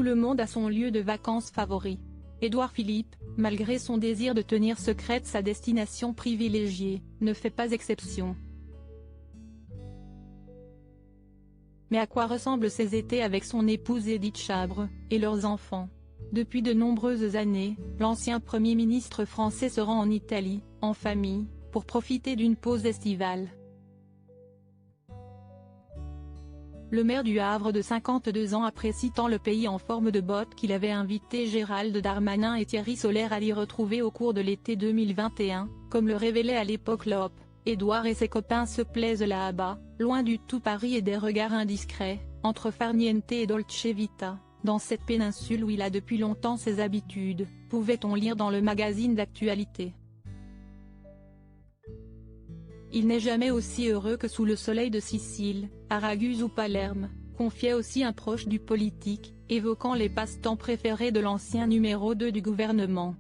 tout le monde a son lieu de vacances favori. Édouard Philippe, malgré son désir de tenir secrète sa destination privilégiée, ne fait pas exception. Mais à quoi ressemblent ces étés avec son épouse Édith Chabre, et leurs enfants? Depuis de nombreuses années, l'ancien Premier ministre français se rend en Italie, en famille, pour profiter d'une pause estivale. Le maire du Havre de 52 ans apprécie tant le pays en forme de botte qu'il avait invité Gérald Darmanin et Thierry Solère à l'y retrouver au cours de l'été 2021, comme le révélait à l'époque l'Op. Édouard et ses copains se plaisent là-bas, loin du tout Paris et des regards indiscrets, entre farniente et dolce vita, dans cette péninsule où il a depuis longtemps ses habitudes, pouvait-on lire dans le magazine d'actualité. Il n'est jamais aussi heureux que sous le soleil de Sicile, à Raguse ou Palerme, confiait aussi un proche du politique, évoquant les passe-temps préférés de l'ancien numéro 2 du gouvernement.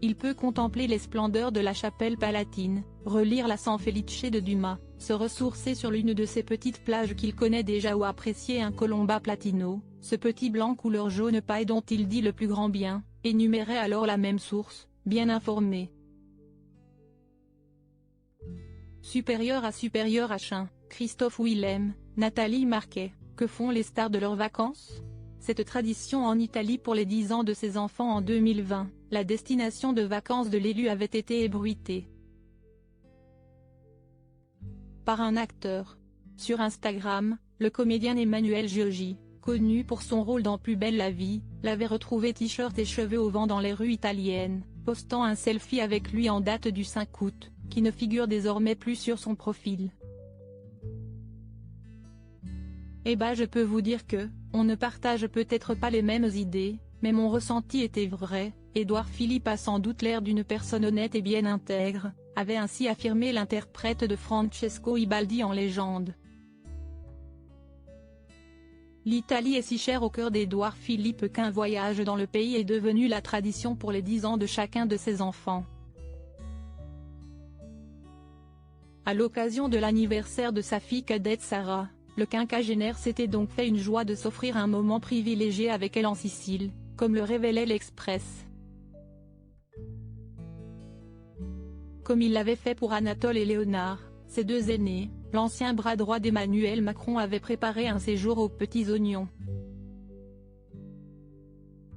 Il peut contempler les splendeurs de la chapelle palatine, relire la San Felice de Dumas, se ressourcer sur l'une de ces petites plages qu'il connaît déjà ou apprécier un Colomba Platino, ce petit blanc couleur jaune paille dont il dit le plus grand bien, énumérait alors la même source, bien informé. Supérieur à Chin, Christophe Willem, Nathalie Marquet, que font les stars de leurs vacances? Cette tradition en Italie pour les 10 ans de ses enfants en 2020, la destination de vacances de l'élu avait été ébruitée par un acteur. Sur Instagram, le comédien Emmanuel Gioji, connu pour son rôle dans Plus belle la vie, l'avait retrouvé t-shirt et cheveux au vent dans les rues italiennes, postant un selfie avec lui en date du 5 août, qui ne figure désormais plus sur son profil. Eh bah je peux vous dire que, on ne partage peut-être pas les mêmes idées, mais mon ressenti était vrai. Édouard Philippe a sans doute l'air d'une personne honnête et bien intègre, avait ainsi affirmé l'interprète de Francesco Ibaldi en légende. L'Italie est si chère au cœur d'Édouard Philippe qu'un voyage dans le pays est devenu la tradition pour les 10 ans de chacun de ses enfants. À l'occasion de l'anniversaire de sa fille cadette Sarah, le quinquagénaire s'était donc fait une joie de s'offrir un moment privilégié avec elle en Sicile, comme le révélait l'Express. Comme il l'avait fait pour Anatole et Léonard, ses deux aînés, l'ancien bras droit d'Emmanuel Macron avait préparé un séjour aux Petits Oignons.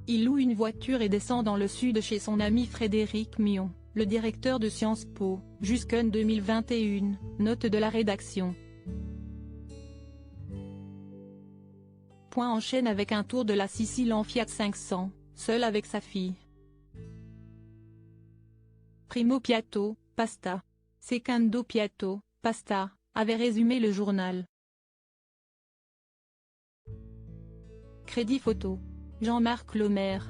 Il loue une voiture et descend dans le sud chez son ami Frédéric Mion, le directeur de Sciences Po, jusqu'en 2021, note de la rédaction. Enchaîne avec un tour de la Sicile en Fiat 500, seul avec sa fille. Primo piatto, pasta. Secondo piatto, pasta, avait résumé le journal. Crédit photo. Jean-Marc Lemaire.